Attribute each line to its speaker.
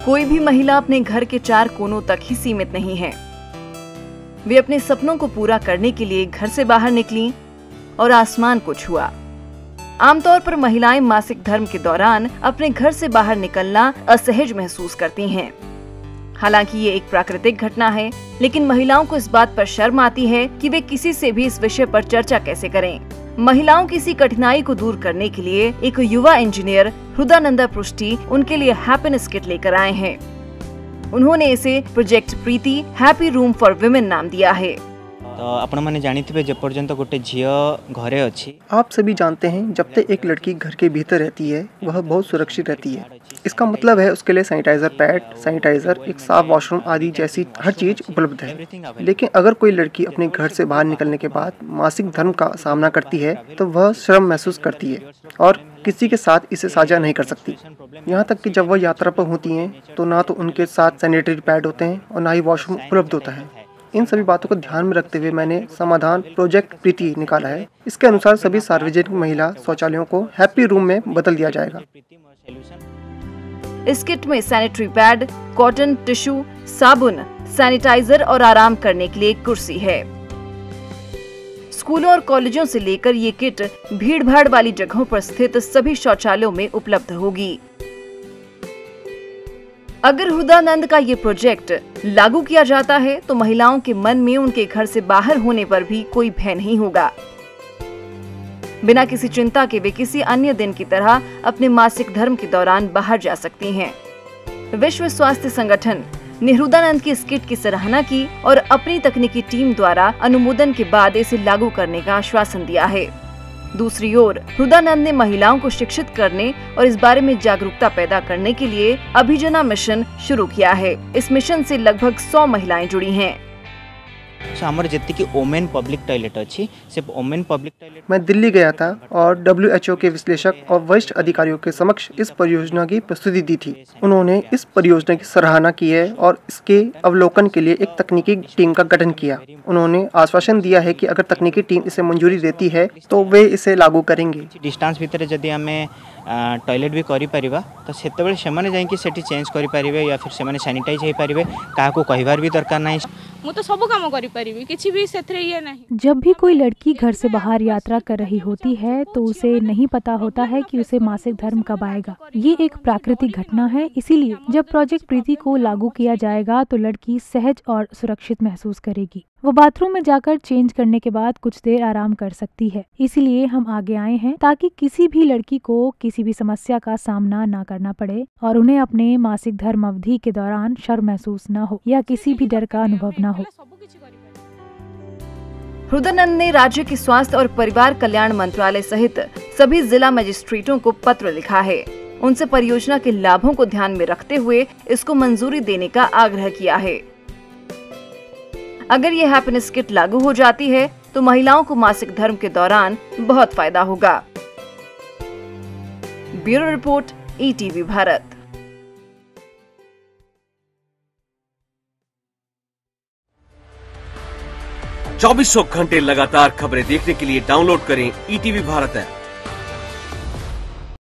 Speaker 1: कोई भी महिला अपने घर के 4 कोनों तक ही सीमित नहीं है। वे अपने सपनों को पूरा करने के लिए घर से बाहर निकलीं और आसमान को छुआ। आमतौर पर महिलाएं मासिक धर्म के दौरान अपने घर से बाहर निकलना असहज महसूस करती हैं। हालांकि ये एक प्राकृतिक घटना है, लेकिन महिलाओं को इस बात पर शर्म आती है कि वे किसी से भी इस विषय पर चर्चा कैसे करें। महिलाओं की इसी कठिनाई को दूर करने के लिए एक युवा इंजीनियर हृदानंदा पृष्टि उनके लिए हैप्पीनेस किट लेकर आए हैं। उन्होंने इसे project Preeti happy room for women नाम दिया है।
Speaker 2: तो आपण माने जानिथिबे जे पर्यंत गोटे झियो घरे अछि।
Speaker 3: आप सभी जानते हैं जब तक एक लड़की घर के भीतर रहती है वह बहुत सुरक्षित रहती है। इसका मतलब है उसके लिए सैनिटाइजर पैड, सैनिटाइजर, एक साफ वॉशरूम आदि जैसी हर चीज उपलब्ध है। लेकिन अगर कोई लड़की अपने घर से बाहर निकलने के बाद मासिक धर्म का सामना करती है तो वह शर्म महसूस करती है और किसी के साथ इसे साझा नहीं कर सकती। यहाँ तक कि जब वह यात्रा पर होती हैं तो ना तो उनके साथ सैनिटरी पैड होते हैं और ना ही वॉशरूम उपलब्ध होता है। इन सभी बातों को ध्यान में रखते हुए मैंने समाधान प्रोजेक्ट प्रीति निकाला है। इसके अनुसार सभी सार्वजनिक महिला शौचालयों को हैप्पी रूम में बदल दिया जाएगा।
Speaker 1: इस किट में सैनिटरी पैड, कॉटन, टिश्यू, साबुन, सैनिटाइजर और आराम करने के लिए एक कुर्सी है। स्कूलों और कॉलेजों से लेकर ये किट भीड़-भाड़ वाली जगहों पर स्थित सभी शौचालयों में उपलब्ध होगी। अगर हृदानंद का ये प्रोजेक्ट लागू किया जाता है तो महिलाओं के मन में उनके घर से बाहर होने पर भी कोई भय नहीं होगा। बिना किसी चिंता के वे किसी अन्य दिन की तरह अपने मासिक धर्म के दौरान बाहर जा सकती हैं। विश्व स्वास्थ्य संगठन ने हृदानंद की इस किट की सराहना की और अपनी तकनीकी टीम द्वारा अनुमोदन के बाद इसे लागू करने का आश्वासन दिया है। दूसरी ओर हृदानंद ने महिलाओं को शिक्षित करने और इस बारे में जागरूकता पैदा करने के लिए अभिजना मिशन शुरू किया है। इस मिशन से लगभग 100 महिलाएं जुड़ी हैं।
Speaker 2: हमर जति की ओमेन पब्लिक टॉयलेट अछि से ओमेन पब्लिक टॉयलेट।
Speaker 3: मैं दिल्ली गया था और WHO के विश्लेषक और वरिष्ठ अधिकारियों के समक्ष इस परियोजना की प्रस्तुति दी थी। उन्होंने इस परियोजना की सराहना की है और इसके अवलोकन के लिए एक तकनीकी टीम का गठन किया। उन्होंने आश्वासन दिया है कि अगर तकनीकी टीम इसे मंजूरी देती है तो वे इसे लागू करेंगे।
Speaker 2: डिस्टेंस भीतर जदि हमें टॉयलेट भी करि परिबा तो सेतेबेले सेमाने जाई कि सेठी चेंज करि परिबे या फिर सेमाने सैनिटाइज हे परिबे, काहाको कहिबार भी दरकार नाही।
Speaker 4: मु तो सब काम करि परिबी, किछि भी सेथरे ये नहीं।
Speaker 5: जब भी कोई लड़की घर से बाहर यात्रा कर रही होती है तो उसे नहीं पता होता है कि उसे मासिक धर्म कब आएगा। ये एक प्राकृतिक घटना है, इसीलिए जब प्रोजेक्ट प्रीति को लागू किया जाएगा तो लड़की सहज और सुरक्षित महसूस करेगी। वो बाथरूम में जाकर चेंज करने के बाद कुछ देर आराम कर सकती है। इसीलिए हम आगे आए हैं ताकि किसी भी लड़की को किसी भी समस्या का सामना न करना पड़े और उन्हें अपने मासिक धर्म अवधि के दौरान शर्म महसूस न हो या किसी भी डर का अनुभव न हो।
Speaker 1: हृदानंद ने राज्य के स्वास्थ्य और परिवार कल्याण मंत्रालय सहित सभी जिला मजिस्ट्रेटों को पत्र लिखा है। उनसे परियोजना के लाभों को ध्यान में रखते हुए इसको मंजूरी देने का आग्रह किया है। अगर ये हैप्पीनेस किट लागू हो जाती है तो महिलाओं को मासिक धर्म के दौरान बहुत फायदा होगा। Bureau report, ETV Bharat.
Speaker 6: चौबीसों घंटे लगातार खबरें देखने के लिए डाउनलोड करें ETV भारत ऐप।